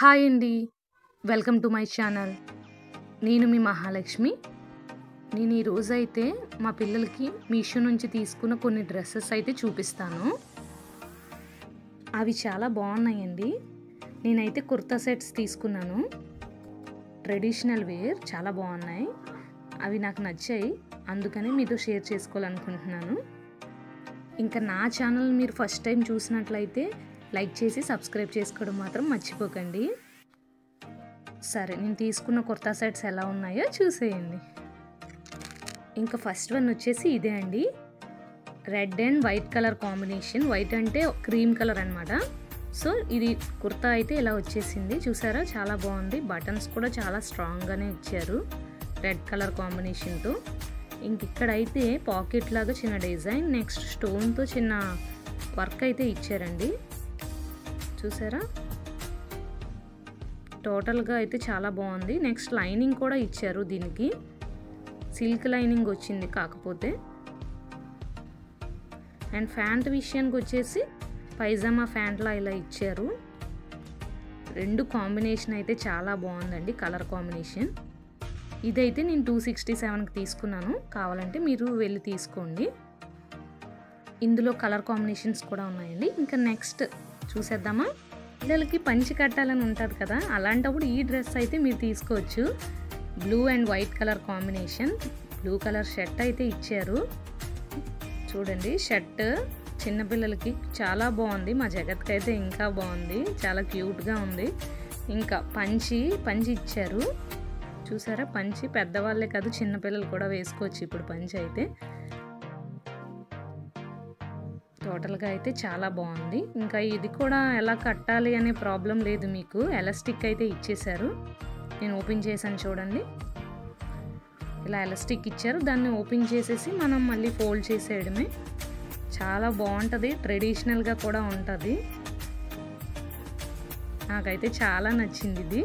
Hi అండి. Welcome to my channel. నేను మీ మహాలక్ష్మి. నేను ఈరోజైతే మా పిల్లలకి మీషో నుంచి తీసుకున్న కొన్ని డ్రెస్సెస్ అయితే చూపిస్తాను. అవి చాలా బాగున్నాయండి. నేనైతే కుర్తా సెట్స్ తీసుకున్నాను. ట్రెడిషనల్ వేర్ చాలా బాగున్నాయి. అవి నాకు నచ్చాయి. అందుకని మీతో షేర్ చేసుకోవాలనుకుంటున్నాను. ఇంకా నా ఛానల్ మీరు ఫస్ట్ టైం చూసినట్లయితే లైక్ చేసి సబ్స్క్రైబ్ చేసుకోవడం మాత్రం మర్చిపోకండి. సరే, నేను తీసుకున్న కుర్తా సెట్స్ ఎలా ఉన్నాయో చూసేయండి. ఇంకా ఫస్ట్ వన్ వచ్చేసి ఇదే అండి. Red and white colour combination. White అంటే క్రీమ్ కలర్ అనమాట. సో ఇది కుర్తా అయితే ఇలా వచ్చేసింది. చూసారా, చాలా బాగుంది. బటన్స్ కూడా చాలా స్ట్రాంగ్గానే ఇచ్చారు రెడ్ కలర్ కాంబినేషన్తో. ఇంక ఇక్కడైతే పాకెట్ లాగా చిన్న డిజైన్, నెక్స్ట్ స్టోన్తో చిన్న వర్క్ అయితే ఇచ్చారండి. చూసారా, టోటల్గా అయితే చాలా బాగుంది. నెక్స్ట్ లైనింగ్ కూడా ఇచ్చారు. దీనికి సిల్క్ లైనింగ్ వచ్చింది కాకపోతే. అండ్ ప్యాంట్ విషయానికి వచ్చేసి పైజామా ప్యాంట్లా ఇలా ఇచ్చారు. రెండు కాంబినేషన్ అయితే చాలా బాగుందండి, కలర్ కాంబినేషన్. ఇదైతే నేను 267కి తీసుకున్నాను. కావాలంటే మీరు వెళ్ళి తీసుకోండి. ఇందులో కలర్ కాంబినేషన్స్ కూడా ఉన్నాయండి. ఇంకా నెక్స్ట్ చూసేద్దామా. పిల్లలకి పంచి కట్టాలని ఉంటుంది కదా, అలాంటప్పుడు ఈ డ్రెస్ అయితే మీరు తీసుకోవచ్చు. Blue and white colour combination. Blue colour shirt అయితే ఇచ్చారు. చూడండి, షర్ట్ చిన్నపిల్లలకి చాలా బాగుంది. మా జగత్కి అయితే ఇంకా బాగుంది, చాలా క్యూట్గా ఉంది. ఇంకా పంచి ఇచ్చారు. చూసారా, పంచి పెద్దవాళ్ళే కాదు చిన్నపిల్లలు కూడా వేసుకోవచ్చు ఇప్పుడు పంచి అయితే. టోటల్గా అయితే చాలా బాగుంది. ఇంకా ఇది కూడా ఎలా కట్టాలి అనే ప్రాబ్లం లేదు మీకు. ఎలాస్టిక్ అయితే ఇచ్చేశారు. నేను ఓపెన్ చేశాను చూడండి. ఇలా ఎలాస్టిక్ ఇచ్చారు. దాన్ని ఓపెన్ చేసేసి మనం మళ్ళీ ఫోల్డ్ చేసేయడమే. చాలా బాగుంటుంది. ట్రెడిషనల్గా కూడా ఉంటుంది. నాకైతే చాలా నచ్చింది ఇది.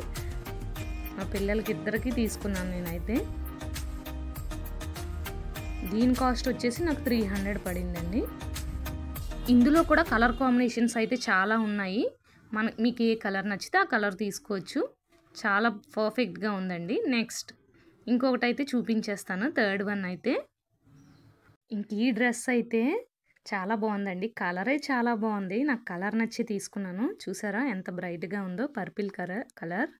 మా పిల్లలకి ఇద్దరికి తీసుకున్నాను నేనైతే. దీని కాస్ట్ వచ్చేసి నాకు 300 పడిందండి. ఇందులో కూడా కలర్ కాంబినేషన్స్ అయితే చాలా ఉన్నాయి. మీకు ఏ కలర్ నచ్చితే ఆ కలర్ తీసుకోవచ్చు. చాలా పర్ఫెక్ట్గా ఉందండి. నెక్స్ట్ ఇంకొకటి అయితే చూపించేస్తాను, థర్డ్ వన్ అయితే. ఇంక ఈ డ్రెస్ అయితే చాలా బాగుందండి. కలరే చాలా బాగుంది. నాకు కలర్ నచ్చి తీసుకున్నాను. చూసారా ఎంత బ్రైట్గా ఉందో, పర్పుల్ కలర్.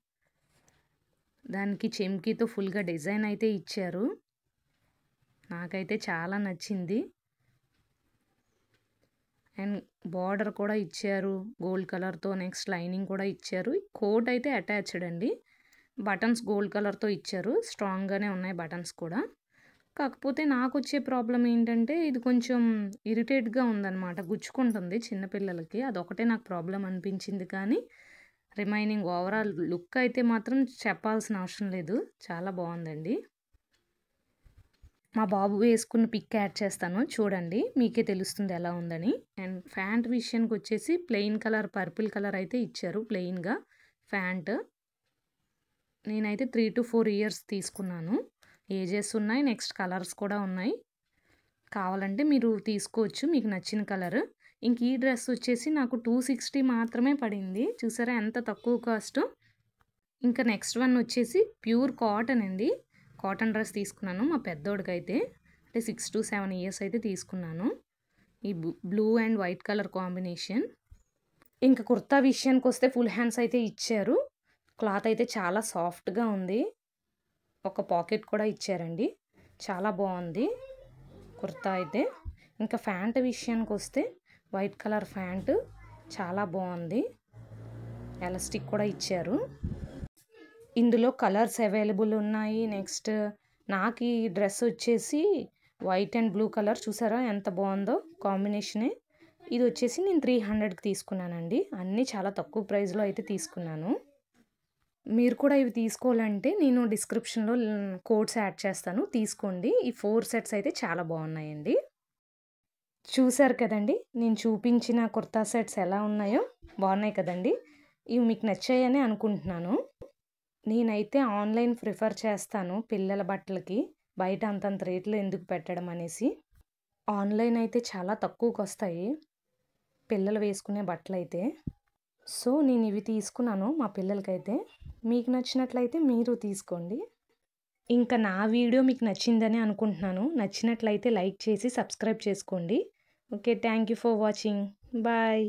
దానికి చెమ్కీతో ఫుల్గా డిజైన్ అయితే ఇచ్చారు. నాకైతే చాలా నచ్చింది. అండ్ బార్డర్ కూడా ఇచ్చారు గోల్డ్ కలర్తో. నెక్స్ట్ లైనింగ్ కూడా ఇచ్చారు. కోట్ అయితే అటాచ్డ్ అండి. బటన్స్ గోల్డ్ కలర్తో ఇచ్చారు. స్ట్రాంగ్గానే ఉన్నాయి బటన్స్ కూడా. కాకపోతే నాకు వచ్చే ప్రాబ్లం ఏంటంటే ఇది కొంచెం ఇరిటేట్గా ఉందన్నమాట, గుచ్చుకుంటుంది చిన్నపిల్లలకి. అదొకటే నాకు ప్రాబ్లం అనిపించింది. కానీ రిమైనింగ్ ఓవరాల్ లుక్ అయితే మాత్రం చెప్పాల్సిన అవసరం లేదు, చాలా బాగుందండి. మా బాబు వేసుకున్న పిక్ యాడ్ చేస్తాను చూడండి, మీకే తెలుస్తుంది ఎలా ఉందని. అండ్ ప్యాంట్ విషయానికి వచ్చేసి ప్లెయిన్ కలర్ పర్పుల్ కలర్ అయితే ఇచ్చారు ప్లెయిన్గా ప్యాంట్. నేనైతే 3 to 4 ఇయర్స్ తీసుకున్నాను. ఏజెస్ ఉన్నాయి, నెక్స్ట్ కలర్స్ కూడా ఉన్నాయి. కావాలంటే మీరు తీసుకోవచ్చు మీకు నచ్చిన కలర్. ఇంక ఈ డ్రెస్ వచ్చేసి నాకు 260 మాత్రమే పడింది. చూసారా ఎంత తక్కువ కాస్ట్. ఇంకా నెక్స్ట్ వన్ వచ్చేసి ప్యూర్ కాటన్ అండి. కాటన్ డ్రెస్ తీసుకున్నాను మా పెద్దోడికైతే. అంటే 6 to 7 ఇయర్స్ అయితే తీసుకున్నాను. ఈ blue and white colour combination. ఇంకా కుర్తా విషయానికి వస్తే ఫుల్ హ్యాండ్స్ అయితే ఇచ్చారు. క్లాత్ అయితే చాలా సాఫ్ట్గా ఉంది. ఒక పాకెట్ కూడా ఇచ్చారండి. చాలా బాగుంది కుర్తా అయితే. ఇంకా ప్యాంట్ విషయానికి వస్తే వైట్ కలర్ ప్యాంటు చాలా బాగుంది. ఎలాస్టిక్ కూడా ఇచ్చారు. ఇందులో కలర్స్ అవైలబుల్ ఉన్నాయి. నెక్స్ట్ నాకు ఈ డ్రెస్ వచ్చేసి వైట్ అండ్ బ్లూ కలర్. చూసారా ఎంత బాగుందో కాంబినేషనే. ఇది వచ్చేసి నేను 300కి తీసుకున్నానండి. అన్నీ చాలా తక్కువ ప్రైస్లో అయితే తీసుకున్నాను. మీరు కూడా ఇవి తీసుకోవాలంటే నేను డిస్క్రిప్షన్లో కోడ్స్ యాడ్ చేస్తాను, తీసుకోండి. ఈ 4 సెట్స్ అయితే చాలా బాగున్నాయండి. చూసారు కదండి నేను చూపించిన కుర్తా సెట్స్ ఎలా ఉన్నాయో. బాగున్నాయి కదండి. ఇవి మీకు నచ్చాయని అనుకుంటున్నాను. నేనైతే ఆన్లైన్ ప్రిఫర్ చేస్తాను పిల్లల బట్టలకి. బయట అంతంత రేట్లో ఎందుకు పెట్టడం అనేసి. ఆన్లైన్ అయితే చాలా తక్కువకి వస్తాయి పిల్లలు వేసుకునే బట్టలు అయితే. సో, నేను ఇవి తీసుకున్నాను మా పిల్లలకైతే. మీకు నచ్చినట్లయితే మీరు తీసుకోండి. ఇంకా నా వీడియో మీకు నచ్చిందని అనుకుంటున్నాను. నచ్చినట్లయితే లైక్ చేసి సబ్స్క్రైబ్ చేసుకోండి. Okay. Thank you for watching. Bye.